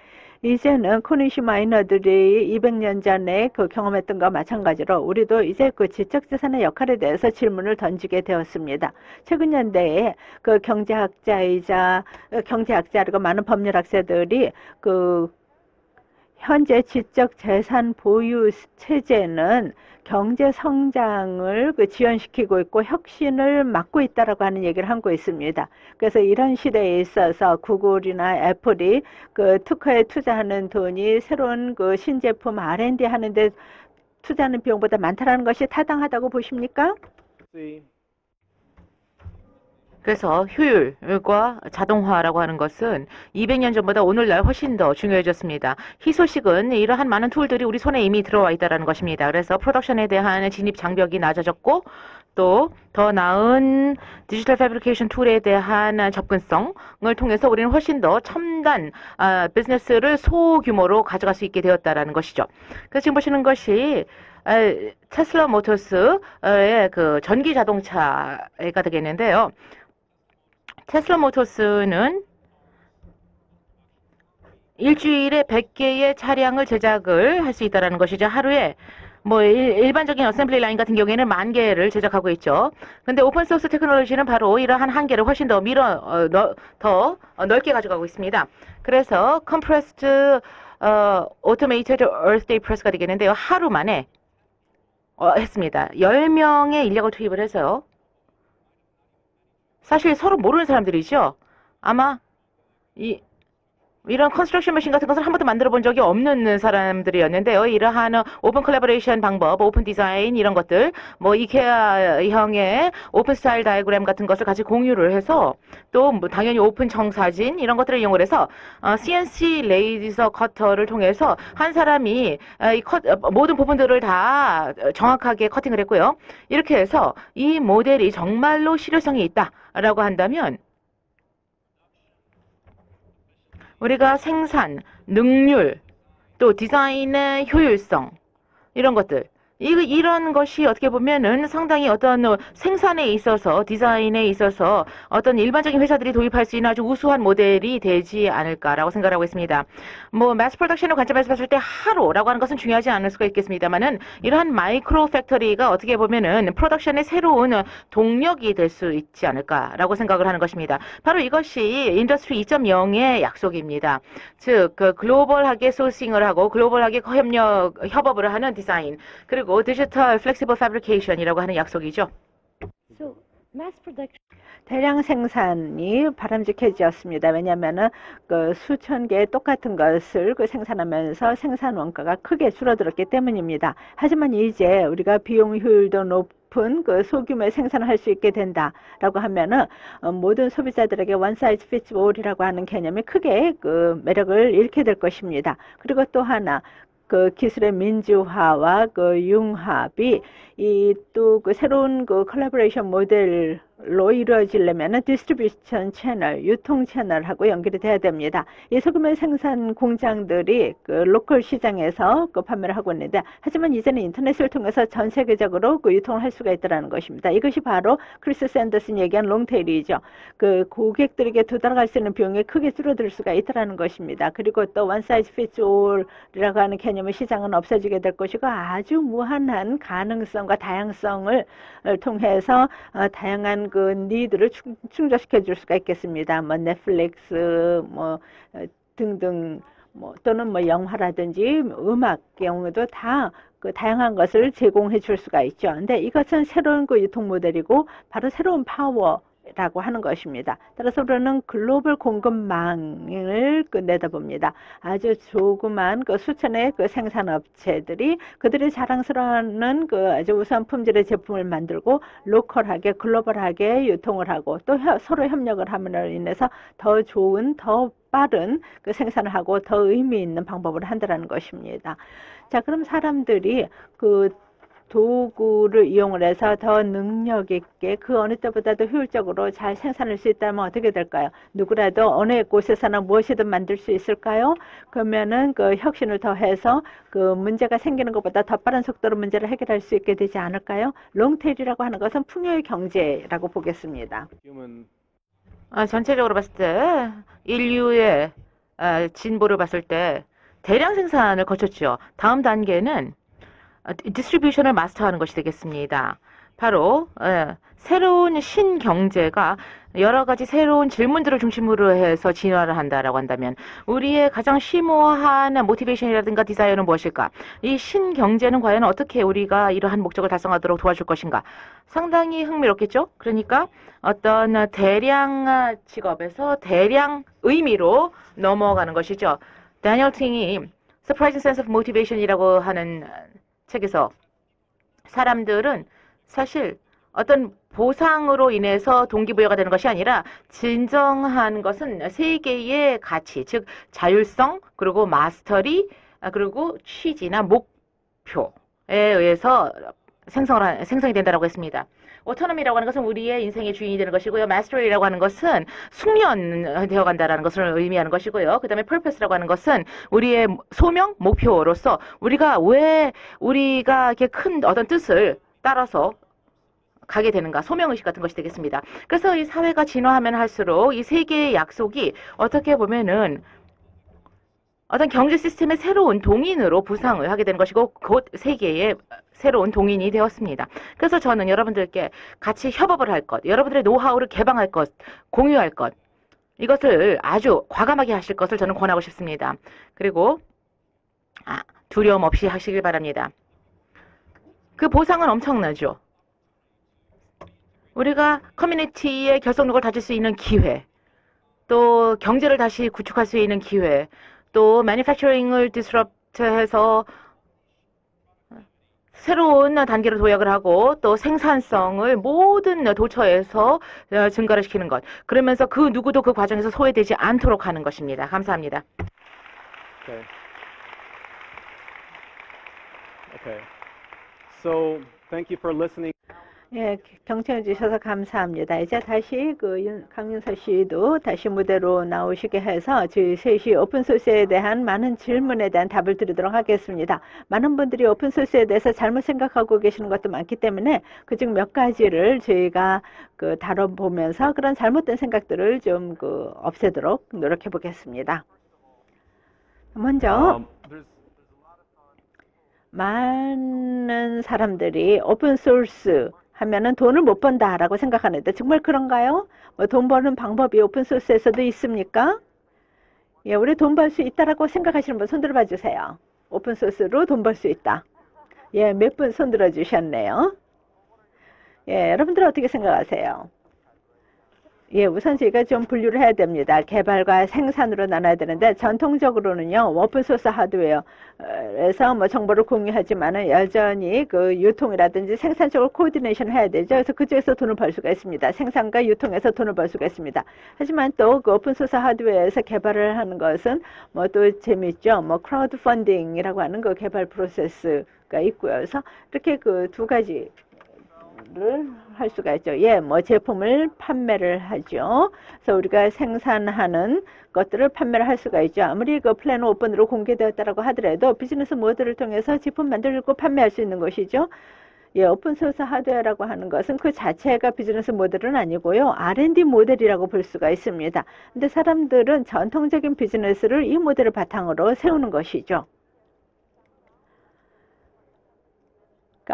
이제는 코니시 마이너들이 200년 전에 그 경험했던 것과 마찬가지로 우리도 이제 그 지적재산의 역할에 대해서 질문을 던지게 되었습니다. 최근 연대에 그 경제학자리고 많은 법률학자들이 그 현재 지적재산 보유 체제는 경제 성장을 지연시키고 있고 혁신을 막고 있다라고 하는 얘기를 하고 있습니다. 그래서 이런 시대에 있어서 구글이나 애플이 그 특허에 투자하는 돈이 새로운 그 신제품 R&D 하는데 투자하는 비용보다 많다라는 것이 타당하다고 보십니까? See, 그래서 효율과 자동화라고 하는 것은 200년 전보다 오늘날 훨씬 더 중요해졌습니다. 희소식은 이러한 많은 툴들이 우리 손에 이미 들어와 있다는 것입니다. 그래서 프로덕션에 대한 진입 장벽이 낮아졌고 또 더 나은 디지털 패브리케이션 툴에 대한 접근성을 통해서 우리는 훨씬 더 첨단 비즈니스를 소규모로 가져갈 수 있게 되었다는 것이죠. 그래서 지금 보시는 것이 테슬라 모터스의 그 전기 자동차가 되겠는데요. 테슬라 모터스는 일주일에 100개의 차량을 제작을 할 수 있다는 것이죠. 하루에 뭐 일반적인 어셈블리 라인 같은 경우에는 10,000개를 제작하고 있죠. 근데 오픈소스 테크놀로지는 바로 이러한 한계를 훨씬 더 더 넓게 가져가고 있습니다. 그래서 compressed automated earth day press가 되겠는데요. 하루 만에 했습니다. 10명의 인력을 투입을 해서요. 사실 서로 모르는 사람들이죠. 아마 이런 컨스트럭션 머신 같은 것을 한 번도 만들어 본 적이 없는 사람들이었는데요. 이러한 오픈 콜라보레이션 방법, 오픈 디자인 이런 것들, 뭐 이케아형의 오픈 스타일 다이어그램 같은 것을 같이 공유를 해서 또 뭐 당연히 오픈 정사진 이런 것들을 이용해서 CNC 레이저 커터를 통해서 한 사람이 모든 부분들을 다 정확하게 커팅을 했고요. 이렇게 해서 이 모델이 정말로 실효성이 있다라고 한다면 우리가 생산, 능률, 또 디자인의 효율성 이런 것들 이런 것이 어떻게 보면은 상당히 어떤 생산에 있어서 디자인에 있어서 어떤 일반적인 회사들이 도입할 수 있는 아주 우수한 모델이 되지 않을까라고 생각하고 있습니다. 뭐 매스 프로덕션의 관점에서 봤을 때 하루라고 하는 것은 중요하지 않을 수가 있겠습니다만은 이러한 마이크로 팩토리가 어떻게 보면은 프로덕션의 새로운 동력이 될 수 있지 않을까라고 생각을 하는 것입니다. 바로 이것이 인더스트리 2.0의 약속입니다. 즉 그 글로벌하게 소싱을 하고 글로벌하게 협업을 하는 디자인 그리고 디지털 플렉시블 패브리케이션이라고 하는 약속이죠. So, mass production. 대량 생산이 바람직해졌습니다. 왜냐하면은 그 수천 개의 똑같은 것을 생산하면서 생산 원가가 크게 줄어들었기 때문입니다. 하지만 이제 우리가 비용 효율도 높은 그 소규모의 생산을 할 수 있게 된다라고 하면은 모든 소비자들에게 one size fits all이라고 하는 개념이 크게 그 매력을 잃게 될 것입니다. 그리고 또 하나 그 기술의 민주화와 그 융합이 이 또 그 새로운 그 콜라보레이션 모델로 이루어지려면은 디스트리뷰션 채널, 유통 채널하고 연결이 돼야 됩니다. 이 소규모 생산 공장들이 그 로컬 시장에서 그 판매를 하고 있는데, 하지만 이제는 인터넷을 통해서 전 세계적으로 그 유통을 할 수가 있다는 것입니다. 이것이 바로 크리스 샌더슨 얘기한 롱테일이죠. 그 고객들에게 도달할 수 있는 비용이 크게 줄어들 수가 있다는 것입니다. 그리고 또 one size fits all이라고 하는 개념의 시장은 없어지게 될 것이고 아주 무한한 가능성과 다양성을 통해서 다양한 그 니드를 충족시켜 줄 수가 있겠습니다. 뭐 넷플릭스 뭐 등등 뭐 또는 뭐 영화라든지 음악 경우도 다 그 다양한 것을 제공해 줄 수가 있죠. 근데 이것은 새로운 그 유통 모델이고 바로 새로운 파워라고 하는 것입니다. 따라서 우리는 글로벌 공급망을 내다봅니다. 아주 조그만 그 수천의 그 생산업체들이 그들이 자랑스러워하는 그 아주 우수한 품질의 제품을 만들고 로컬하게 글로벌하게 유통을 하고 또 서로 협력을 함으로 인해서 더 좋은 더 빠른 그 생산을 하고 더 의미 있는 방법을 한다는 것입니다. 자, 그럼 사람들이 그 도구를 이용을 해서 더 능력 있게 그 어느 때보다도 효율적으로 잘 생산할 수 있다면 어떻게 될까요? 누구라도 어느 곳에서나 무엇이든 만들 수 있을까요? 그러면은 그 혁신을 더해서 그 문제가 생기는 것보다 더 빠른 속도로 문제를 해결할 수 있게 되지 않을까요? 롱테일이라고 하는 것은 풍요의 경제라고 보겠습니다. human 전체적으로 봤을 때 인류의 진보를 봤을 때 대량 생산을 거쳤죠. 다음 단계는 디스트리뷰션을 마스터하는 것이 되겠습니다. 바로 새로운 신경제가 여러 가지 새로운 질문들을 중심으로 해서 진화를 한다라고 한다면 우리의 가장 심오한 모티베이션이라든가 디자이어는 무엇일까? 이 신경제는 과연 어떻게 우리가 이러한 목적을 달성하도록 도와줄 것인가? 상당히 흥미롭겠죠? 그러니까 어떤 대량 직업에서 대량 의미로 넘어가는 것이죠. 다니엘 팅이 Surprising Sense of Motivation이라고 하는 책에서 사람들은 사실 어떤 보상으로 인해서 동기부여가 되는 것이 아니라 진정한 것은 세 개의 가치, 즉 자율성, 그리고 마스터리, 그리고 취지나 목표에 의해서 생성이 된다고 했습니다. 오토노미라고 하는 것은 우리의 인생의 주인이 되는 것이고요. 마스터리라고 하는 것은 숙련되어 간다라는 것을 의미하는 것이고요. 그 다음에 purpose라고 하는 것은 우리의 소명, 목표로서 우리가 이렇게 큰 어떤 뜻을 따라서 가게 되는가, 소명의식 같은 것이 되겠습니다. 그래서 이 사회가 진화하면 할수록 이 세 개의 약속이 어떻게 보면은 어떤 경제 시스템의 새로운 동인으로 부상을 하게 되는 것이고 곧 세 개의 새로운 동인이 되었습니다. 그래서 저는 여러분들께 같이 협업을 할 것, 여러분들의 노하우를 개방할 것, 공유할 것, 이것을 아주 과감하게 하실 것을 저는 권하고 싶습니다. 그리고 두려움 없이 하시길 바랍니다. 그 보상은 엄청나죠. 우리가 커뮤니티의 결속력을 다질 수 있는 기회, 또 경제를 다시 구축할 수 있는 기회, 또 매니팩처링을 디스럽트해서 새로운 단계로 도약을 하고 또 생산성을 모든 도처에서 증가를 시키는 것. 그러면서 그 누구도 그 과정에서 소외되지 않도록 하는 것입니다. 감사합니다. Okay. So, thank you for listening. 예, 경청해 주셔서 감사합니다. 이제 다시 강윤서 씨도 다시 무대로 나오시게 해서 저희 셋이 오픈소스에 대한 많은 질문에 대한 답을 드리도록 하겠습니다. 많은 분들이 오픈소스에 대해서 잘못 생각하고 계시는 것도 많기 때문에 그중 몇 가지를 저희가 다뤄보면서 그런 잘못된 생각들을 좀 없애도록 노력해 보겠습니다. 먼저 많은 사람들이 오픈소스 하면은 돈을 못 번다라고 생각하는데 정말 그런가요? 돈 버는 방법이 오픈소스에서도 있습니까? 예, 우리 돈 벌 수 있다라고 생각하시는 분 손 들어봐 주세요. 오픈소스로 돈 벌 수 있다. 예, 몇 분 손 들어 주셨네요. 예, 여러분들 어떻게 생각하세요? 예, 우선 저희가 좀 분류를 해야 됩니다. 개발과 생산으로 나눠야 되는데 전통적으로는요, 오픈소스 하드웨어에서 정보를 공유하지만은 여전히 유통이라든지 생산 쪽을 코디네이션을 해야 되죠. 그래서 그쪽에서 돈을 벌 수가 있습니다. 생산과 유통에서 돈을 벌 수가 있습니다. 하지만 또 오픈소스 하드웨어에서 개발을 하는 것은 또 재밌죠. 크라우드 펀딩이라고 하는 개발 프로세스가 있고요. 그래서 이렇게 두 가지 할 수가 있죠. 예, 제품을 판매를 하죠. 그래서 우리가 생산하는 것들을 판매를 할 수가 있죠. 아무리 플랜 오픈으로 공개되었다라고 하더라도 비즈니스 모델을 통해서 제품 만들고 판매할 수 있는 것이죠. 예, 오픈소스 하드웨어라고 하는 것은 그 자체가 비즈니스 모델은 아니고요. R&D 모델이라고 볼 수가 있습니다. 근데 사람들은 전통적인 비즈니스를 이 모델을 바탕으로 세우는 것이죠.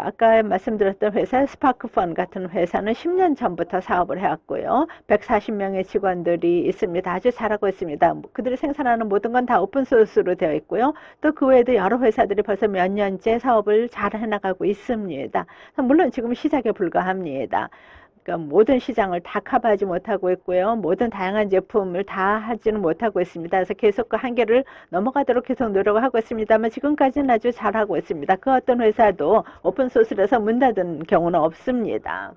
아까 말씀드렸던 회사 스파크펀 같은 회사는 10년 전부터 사업을 해왔고요. 140명의 직원들이 있습니다. 아주 잘하고 있습니다. 그들이 생산하는 모든 건 다 오픈소스로 되어 있고요. 또 그 외에도 여러 회사들이 벌써 몇 년째 사업을 잘 해나가고 있습니다. 물론 지금 시작에 불과합니다. 모든 시장을 다 커버하지 못하고 있고요. 모든 다양한 제품을 다 하지는 못하고 있습니다. 그래서 계속 그 한계를 넘어가도록 계속 노력을 하고 있습니다만 지금까지는 아주 잘하고 있습니다. 그 어떤 회사도 오픈소스라서 문 닫은 경우는 없습니다.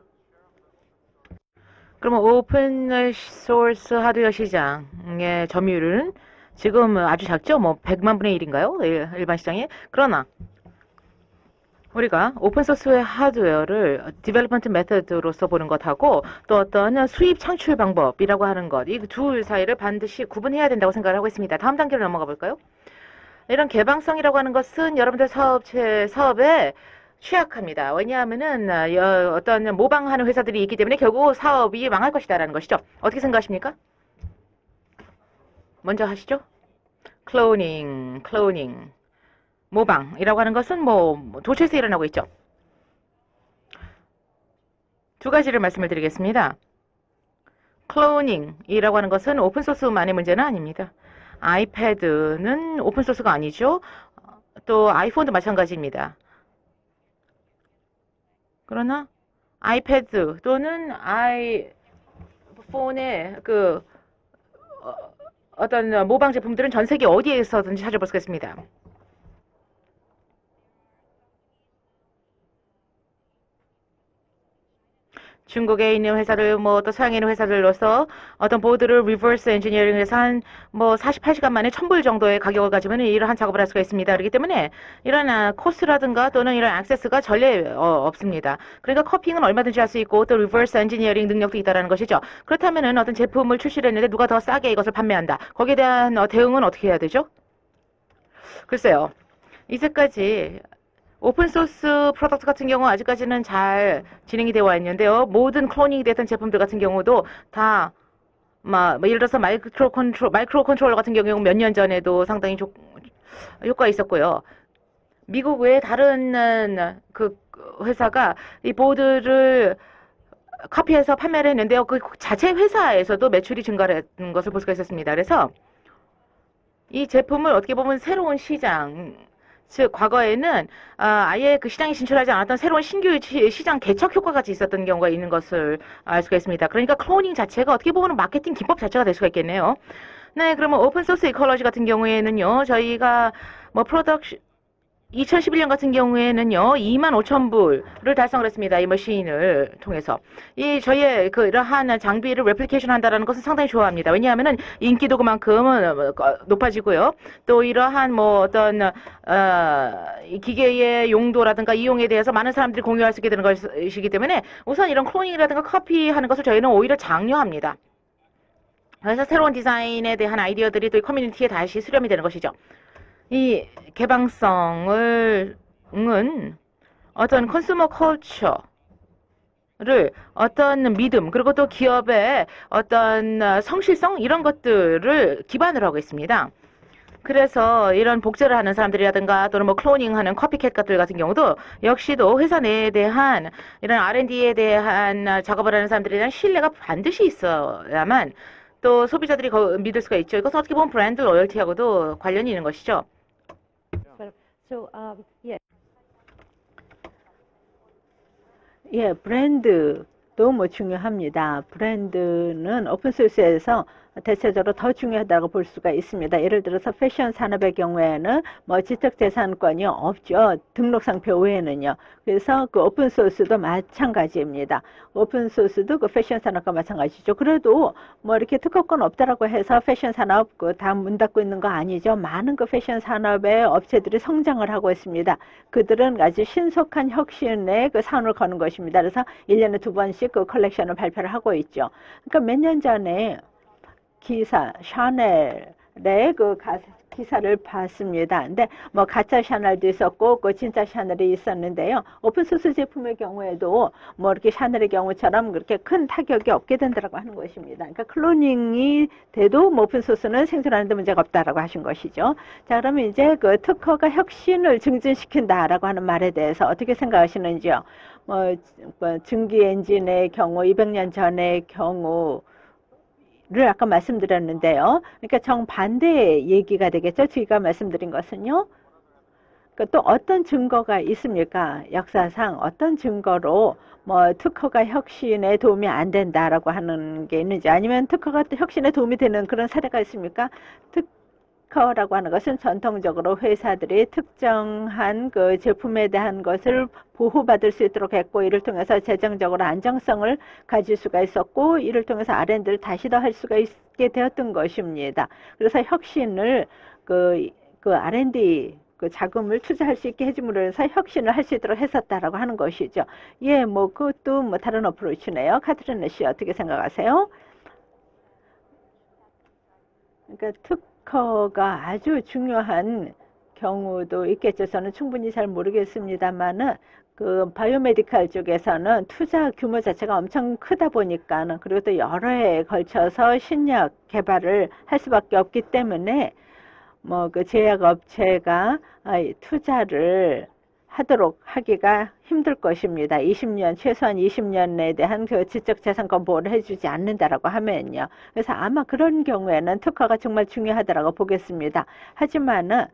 그러면 오픈소스 하드웨어 시장의 점유율은 지금 아주 작죠? 100만 분의 1인가요? 일반 시장에? 그러나 우리가 오픈소스의 하드웨어를 디벨롭먼트 메서드로서 보는 것하고 또 어떤 수입 창출 방법이라고 하는 것, 이 둘 사이를 반드시 구분해야 된다고 생각을 하고 있습니다. 다음 단계로 넘어가 볼까요? 이런 개방성이라고 하는 것은 여러분들 사업에 취약합니다. 왜냐하면은 어떤 모방하는 회사들이 있기 때문에 결국 사업이 망할 것이다라는 것이죠. 어떻게 생각하십니까? 먼저 하시죠. 클로닝, 모방이라고 하는 것은 뭐 도처에서 일어나고 있죠. 두 가지를 말씀을 드리겠습니다. 클로닝이라고 하는 것은 오픈소스만의 문제는 아닙니다. 아이패드는 오픈소스가 아니죠. 또 아이폰도 마찬가지입니다. 그러나 아이패드 또는 아이폰의 어떤 모방 제품들은 전 세계 어디에서든지 찾아볼 수가 있습니다. 중국에 있는 회사를 또 서양에 있는 회사들로서 어떤 보드를 리버스 엔지니어링해서 한 48시간 만에 1,000불 정도의 가격을 가지면 이러한 작업을 할 수가 있습니다. 그렇기 때문에 이런 코스라든가 또는 이런 액세스가 전례 없습니다. 그러니까 커핑은 얼마든지 할 수 있고 또 리버스 엔지니어링 능력도 있다는 것이죠. 그렇다면 어떤 제품을 출시를 했는데 누가 더 싸게 이것을 판매한다. 거기에 대한 대응은 어떻게 해야 되죠? 글쎄요. 이제까지 오픈소스 프로덕트 같은 경우 아직까지는 잘 진행이 되어 있는데요. 모든 클로닝이 됐던 제품들 같은 경우도 다 예를 들어서 마이크로 컨트롤러 같은 경우 몇 년 전에도 상당히 효과가 있었고요. 미국 외에 다른 그 회사가 이 보드를 카피해서 판매를 했는데요. 그 자체 회사에서도 매출이 증가한 것을 볼 수가 있었습니다. 그래서 이 제품을 어떻게 보면 새로운 시장, 즉 과거에는 아예 그 시장에 진출하지 않았던 새로운 신규 시장 개척 효과까지 있었던 경우가 있는 것을 알 수가 있습니다. 그러니까 클로닝 자체가 어떻게 보면 마케팅 기법 자체가 될 수가 있겠네요. 네, 그러면 오픈소스 이컬러지 같은 경우에는요, 저희가 2011년 같은 경우에는요, 25,000불을 달성을 했습니다. 이 머신을 통해서. 저희의 이러한 장비를 레플리케이션 한다는 것은 상당히 좋아합니다. 왜냐하면은 인기도 그만큼 높아지고요. 또 이러한 어떤, 이 기계의 용도라든가 이용에 대해서 많은 사람들이 공유할 수 있게 되는 것이기 때문에 우선 이런 클로닝이라든가 커피하는 것을 저희는 오히려 장려합니다. 그래서 새로운 디자인에 대한 아이디어들이 또 이 커뮤니티에 다시 수렴이 되는 것이죠. 이 개방성은 어떤 컨슈머 컬처를 어떤 믿음 그리고 또 기업의 어떤 성실성 이런 것들을 기반으로 하고 있습니다. 그래서 이런 복제를 하는 사람들이라든가 또는 클로닝하는 커피캣 같은 경우도 역시도 회사 내에 대한 이런 R&D에 대한 작업을 하는 사람들에 대한 신뢰가 반드시 있어야만 또 소비자들이 믿을 수가 있죠. 이것은 어떻게 보면 브랜드 로열티하고도 관련이 있는 것이죠. 예, 브랜드도 중요합니다. 브랜드는 오픈소스에서 대체적으로 더 중요하다고 볼 수가 있습니다. 예를 들어서 패션 산업의 경우에는 지적재산권이 없죠. 등록상표 외에는요. 그래서 그 오픈소스도 마찬가지입니다. 오픈소스도 그 패션 산업과 마찬가지죠. 그래도 이렇게 특허권 없다라고 해서 패션 산업 다 문 닫고 있는 거 아니죠. 많은 그 패션 산업의 업체들이 성장을 하고 있습니다. 그들은 아주 신속한 혁신에 그 산을 거는 것입니다. 그래서 1년에 2번씩 그 컬렉션을 발표를 하고 있죠. 그러니까 몇 년 전에 샤넬의 기사를 봤습니다. 근데 가짜 샤넬도 있었고 진짜 샤넬이 있었는데요. 오픈소스 제품의 경우에도 이렇게 샤넬의 경우처럼 그렇게 큰 타격이 없게 된다고 하는 것입니다. 그러니까 클로닝이 돼도 오픈소스는 생존하는데 문제가 없다라고 하신 것이죠. 자, 그러면 이제 그 특허가 혁신을 증진시킨다라고 하는 말에 대해서 어떻게 생각하시는지요? 증기 엔진의 경우 200년 전의 경우 를 아까 말씀드렸는데요. 그러니까 정반대의 얘기가 되겠죠. 제가 말씀드린 것은요. 또 어떤 증거가 있습니까? 역사상 어떤 증거로 특허가 혁신에 도움이 안 된다라고 하는 게 있는지 아니면 특허가 혁신에 도움이 되는 그런 사례가 있습니까? 특허라고 하는 것은 전통적으로 회사들이 특정한 그 제품에 대한 것을 보호받을 수 있도록 했고 이를 통해서 재정적으로 안정성을 가질 수가 있었고 이를 통해서 R&D를 다시 더 할 수가 있게 되었던 것입니다. 그래서 혁신을 그 R&D 그 자금을 투자할 수 있게 해줌으로 해서 혁신을 할 수 있도록 했었다라고 하는 것이죠. 예, 그것도 다른 어프로치네요. 카트리나 씨 어떻게 생각하세요? 그러니까 특허가 아주 중요한 경우도 있겠죠. 저는 충분히 잘 모르겠습니다만은 그 바이오메디칼 쪽에서는 투자 규모 자체가 엄청 크다 보니까는 그리고 또 여러 해에 걸쳐서 신약 개발을 할 수밖에 없기 때문에 뭐 그 제약업체가 투자를 하도록 하기가 힘들 것입니다. 20년, 최소한 20년에 대한 그 지적재산권 보호를 해주지 않는다라고 하면요. 그래서 아마 그런 경우에는 특허가 정말 중요하다라고 보겠습니다. 하지만은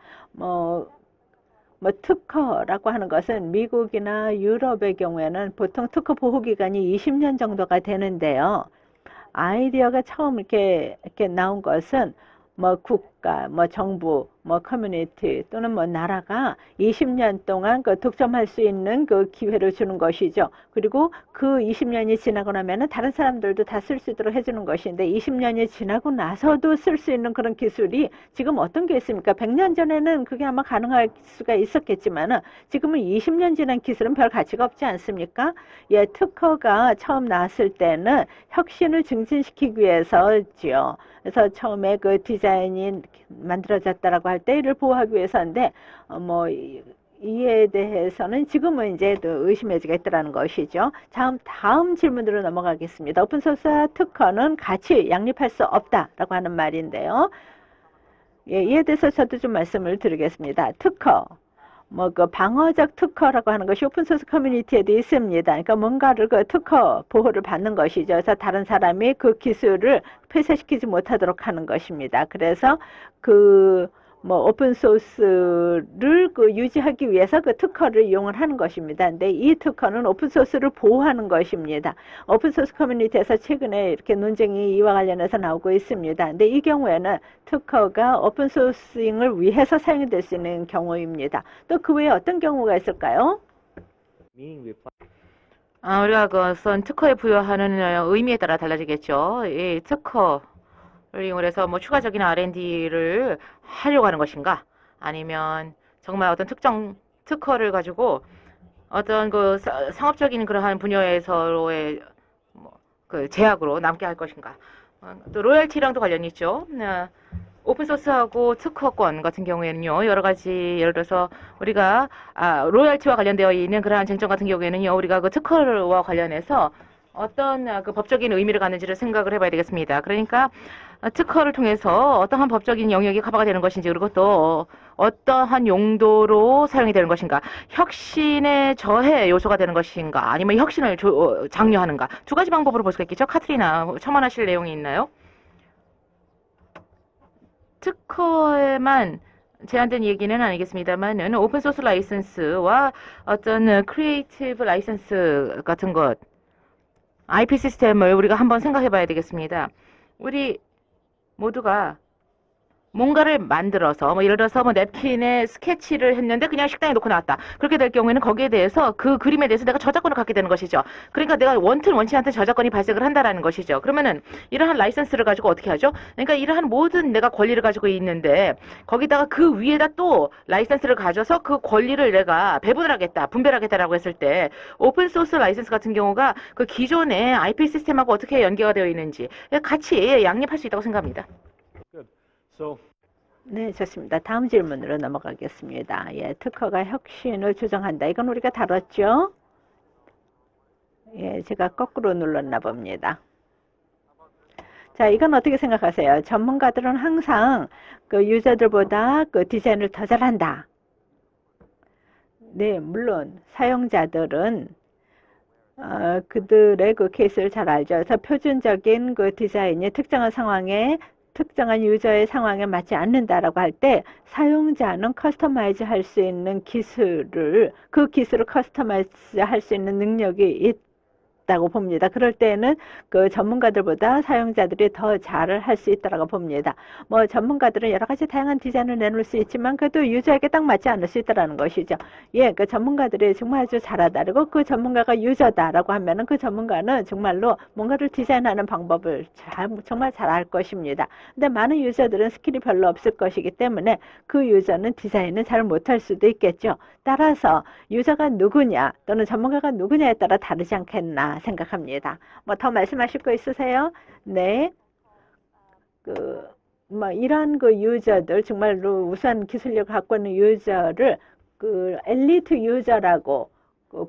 특허라고 하는 것은 미국이나 유럽의 경우에는 보통 특허 보호 기간이 20년 정도가 되는데요. 아이디어가 처음 이렇게 나온 것은 뭐 국가, 뭐 정부, 뭐 커뮤니티 또는 뭐 나라가 20년 동안 그 독점할 수 있는 그 기회를 주는 것이죠. 그리고 그 20년이 지나고 나면은 다른 사람들도 다 쓸 수 있도록 해주는 것인데 20년이 지나고 나서도 쓸 수 있는 그런 기술이 지금 어떤 게 있습니까? 100년 전에는 그게 아마 가능할 수가 있었겠지만은 지금은 20년 지난 기술은 별 가치가 없지 않습니까? 예, 특허가 처음 나왔을 때는 혁신을 증진시키기 위해서죠. 그래서 처음에 그 디자인이 만들어졌다라고 할 때 이를 보호하기 위해서인데 이에 대해서는 지금은 이제 의심의 여지가 있다라는 것이죠. 다음 질문으로 넘어가겠습니다. 오픈소스와 특허는 같이 양립할 수 없다라고 하는 말인데요. 예, 이에 대해서 저도 좀 말씀을 드리겠습니다. 특허. 그 방어적 특허라고 하는 것이 오픈소스 커뮤니티에도 있습니다. 그러니까 뭔가를 그 특허 보호를 받는 것이죠. 그래서 다른 사람이 그 기술을 폐쇄시키지 못하도록 하는 것입니다. 그래서 오픈소스를 유지하기 위해서 그 특허를 이용을 하는 것입니다. 근데 이 특허는 오픈소스를 보호하는 것입니다. 오픈소스 커뮤니티에서 최근에 이렇게 논쟁이 이와 관련해서 나오고 있습니다. 근데 이 경우에는 특허가 오픈소싱을 위해서 사용이 될 수 있는 경우입니다. 또 그 외에 어떤 경우가 있을까요? 우리가 쓴 특허에 부여하는 의미에 따라 달라지겠죠. 이 특허 를 이용해서 뭐 추가적인 R&D를 하려고 하는 것인가? 아니면 정말 어떤 특정 특허를 가지고 어떤 그 상업적인 그러한 분야에서의 그 제약으로 남게 할 것인가? 또 로열티랑도 관련이 있죠. 오픈소스하고 특허권 같은 경우에는요, 여러 가지, 예를 들어서 우리가 로열티와 관련되어 있는 그러한 쟁점 같은 경우에는요, 우리가 그 특허와 관련해서 어떤 그 법적인 의미를 갖는지를 생각을 해봐야 되겠습니다. 그러니까 특허를 통해서 어떠한 법적인 영역이 커버가 되는 것인지, 그리고 또 어떠한 용도로 사용이 되는 것인가, 혁신의 저해 요소가 되는 것인가, 아니면 혁신을 장려하는가, 두 가지 방법으로 볼 수가 있겠죠. 카트리나 첨언하실 내용이 있나요? 특허에만 제한된 얘기는 아니겠습니다만은 오픈소스 라이선스와 어떤 크리에이티브 라이선스 같은 것, IP 시스템을 우리가 한번 생각해 봐야 되겠습니다. 우리 모두가 뭔가를 만들어서 예를 들어서 냅킨에 스케치를 했는데 그냥 식당에 놓고 나왔다. 그렇게 될 경우에는 거기에 대해서 그 그림에 대해서 내가 저작권을 갖게 되는 것이죠. 그러니까 내가 원튼 원치 않든 저작권이 발생을 한다라는 것이죠. 그러면은 이러한 라이선스를 가지고 어떻게 하죠? 그러니까 이러한 모든 내가 권리를 가지고 있는데 거기다가 그 위에다 또 라이선스를 가져서 그 권리를 내가 배분을 하겠다, 분배를 하겠다라고 했을 때 오픈소스 라이선스 같은 경우가 그 기존의 IP 시스템하고 어떻게 연계가 되어 있는지 같이 양립할 수 있다고 생각합니다. 네, 좋습니다. 다음 질문으로 넘어가겠습니다. 예, 특허가 혁신을 조정한다. 이건 우리가 다뤘죠? 예, 제가 거꾸로 눌렀나 봅니다. 자, 이건 어떻게 생각하세요? 전문가들은 항상 그 유저들보다 그 디자인을 더 잘한다. 네, 물론 사용자들은 그들의 그 케이스를 잘 알죠. 그래서 표준적인 그 디자인이 특정한 상황에 특정한 유저의 상황에 맞지 않는다라고 할 때 사용자는 커스터마이즈 할 수 있는 그 기술을 커스터마이즈 할 수 있는 능력이 있다고 봅니다. 그럴 때는 그 전문가들보다 사용자들이 더 잘을 할 수 있다고 봅니다. 전문가들은 여러 가지 다양한 디자인을 내놓을 수 있지만 그래도 유저에게 딱 맞지 않을 수 있다는 것이죠. 예, 그 전문가들이 정말 아주 잘하다. 그리고 그 전문가가 유저다라고 하면은 그 전문가는 정말로 뭔가를 디자인하는 방법을 정말 잘 알 것입니다. 근데 많은 유저들은 스킬이 별로 없을 것이기 때문에 그 유저는 디자인을 잘 못할 수도 있겠죠. 따라서 유저가 누구냐 또는 전문가가 누구냐에 따라 다르지 않겠나 생각합니다. 더 말씀하실 거 있으세요? 네. 이런 그 유저들, 정말로 우수한 기술력을 갖고 있는 유저를 엘리트 유저라고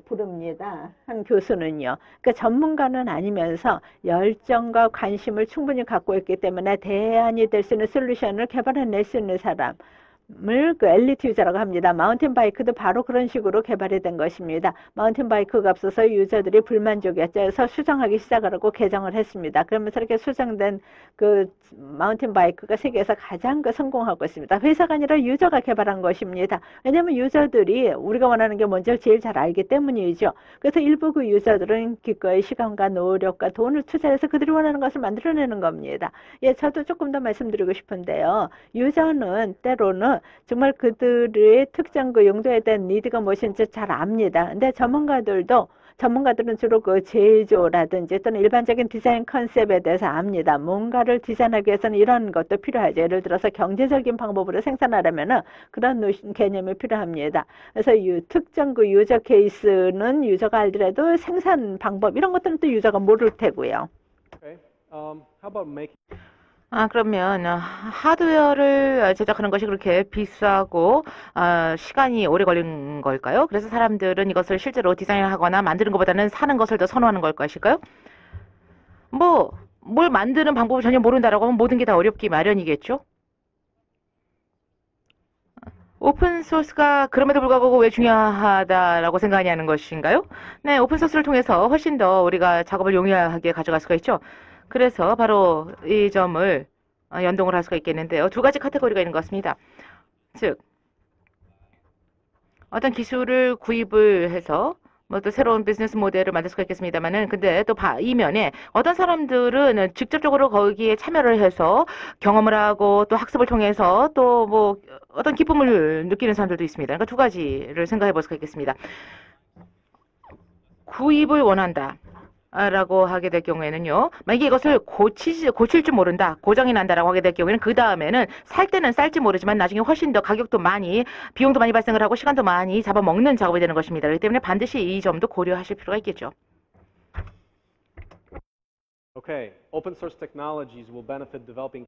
부릅니다. 한 교수는요. 그러니까 전문가는 아니면서 열정과 관심을 충분히 갖고 있기 때문에 대안이 될 수 있는 솔루션을 개발해낼 수 있는 사람. 을 그 엘리트 유저라고 합니다. 마운틴 바이크도 바로 그런 식으로 개발이 된 것입니다. 마운틴 바이크가 없어서 유저들이 불만족이었죠. 그래서 수정하기 시작을 하고 개정을 했습니다. 그러면서 이렇게 수정된 그 마운틴 바이크가 세계에서 가장 성공하고 있습니다. 회사가 아니라 유저가 개발한 것입니다. 왜냐하면 유저들이 우리가 원하는 게 뭔지 제일 잘 알기 때문이죠. 그래서 일부 그 유저들은 기꺼이 시간과 노력과 돈을 투자해서 그들이 원하는 것을 만들어내는 겁니다. 예, 저도 조금 더 말씀드리고 싶은데요. 유저는 때로는 정말 그들의 특정 그 용도에 대한 니드가 무엇인지 잘 압니다. 근데 전문가들은 주로 그 제조라든지 또는 일반적인 디자인 컨셉에 대해서 압니다. 뭔가를 디자인하기 위해서는 이런 것도 필요하죠. 예를 들어서 경제적인 방법으로 생산하려면은 그런 개념이 필요합니다. 그래서 특정 그 유저 케이스는 유저가 알더라도 생산 방법 이런 것들은 또 유저가 모를 테고요. Okay. How about making 그러면 하드웨어를 제작하는 것이 그렇게 비싸고 시간이 오래 걸리는 걸까요? 그래서 사람들은 이것을 실제로 디자인하거나 만드는 것보다는 사는 것을 더 선호하는 걸 것일까요? 뭘 만드는 방법을 전혀 모른다라고 하면 모든 게 다 어렵기 마련이겠죠? 오픈 소스가 그럼에도 불구하고 왜 중요하다라고 생각하냐는 것인가요? 네, 오픈 소스를 통해서 훨씬 더 우리가 작업을 용이하게 가져갈 수가 있죠. 그래서 바로 이 점을 연동을 할 수가 있겠는데요. 두 가지 카테고리가 있는 것 같습니다. 즉, 어떤 기술을 구입을 해서 또 새로운 비즈니스 모델을 만들 수가 있겠습니다만은 근데 또 이면에 어떤 사람들은 직접적으로 거기에 참여를 해서 경험을 하고 또 학습을 통해서 또 어떤 기쁨을 느끼는 사람들도 있습니다. 그러니까 두 가지를 생각해 볼 수가 있겠습니다. 구입을 원한다. 라고 하게 될 경우에는요. 만약에 이것을 고칠 줄 모른다. 고장이 난다라고 하게 될 경우에는 그 다음에는 살 때는 쌀지 모르지만 나중에 훨씬 더 가격도 많이 비용도 많이 발생을 하고 시간도 많이 잡아먹는 작업이 되는 것입니다. 그렇기 때문에 반드시 이 점도 고려하실 필요가 있겠죠. Okay, open source technologies will benefit developing.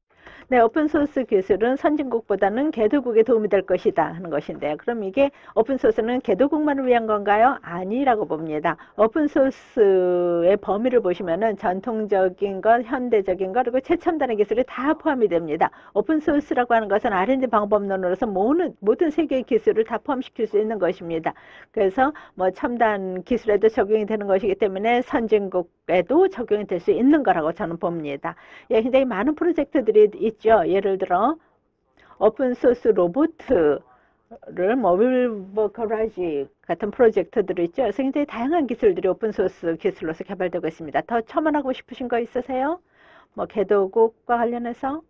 네, 오픈소스 기술은 선진국보다는 개도국에 도움이 될 것이다 하는 것인데요. 그럼 이게 오픈소스는 개도국만을 위한 건가요? 아니라고 봅니다. 오픈소스의 범위를 보시면은 전통적인 것, 현대적인 것, 그리고 최첨단의 기술이 다 포함이 됩니다. 오픈소스라고 하는 것은 R&D 방법론으로서 모든 세계의 기술을 다 포함시킬 수 있는 것입니다. 그래서 첨단 기술에도 적용이 되는 것이기 때문에 선진국에도 적용이 될 수 있는 거라고 저는 봅니다. 예, 굉장히 많은 프로젝트들이 있죠. 예를 들어 오픈소스 로봇을 모빌 거라지 같은 프로젝트들이 있죠. 그래서 굉장히 다양한 기술들이 오픈소스 기술로서 개발되고 있습니다. 더 첨언하고 싶으신 거 있으세요? 개도국과 관련해서?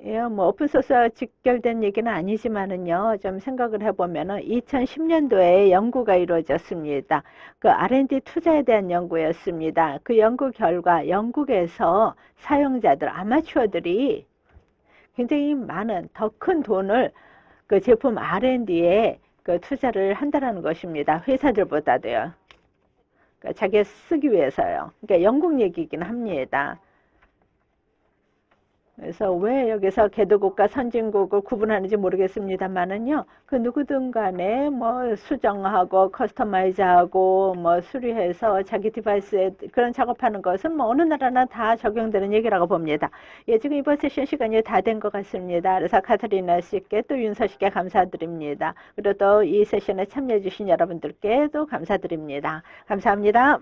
예, 오픈소스와 직결된 얘기는 아니지만은요, 좀 생각을 해보면은 2010년도에 연구가 이루어졌습니다. 그 R&D 투자에 대한 연구였습니다. 그 연구 결과 영국에서 사용자들, 아마추어들이 굉장히 많은 더 큰 돈을 그 제품 R&D에 그 투자를 한다는 것입니다. 회사들보다도요. 그러니까 자기가 쓰기 위해서요. 그러니까 영국 얘기이긴 합니다. 그래서 왜 여기서 개도국과 선진국을 구분하는지 모르겠습니다만은요, 그 누구든 간에 수정하고 커스터마이즈하고 수리해서 자기 디바이스에 그런 작업하는 것은 어느 나라나 다 적용되는 얘기라고 봅니다. 예, 지금 이번 세션 시간이 다 된 것 같습니다. 그래서 카트리나 씨께 또 윤서 씨께 감사드립니다. 그리고 또 이 세션에 참여해 주신 여러분들께도 감사드립니다. 감사합니다.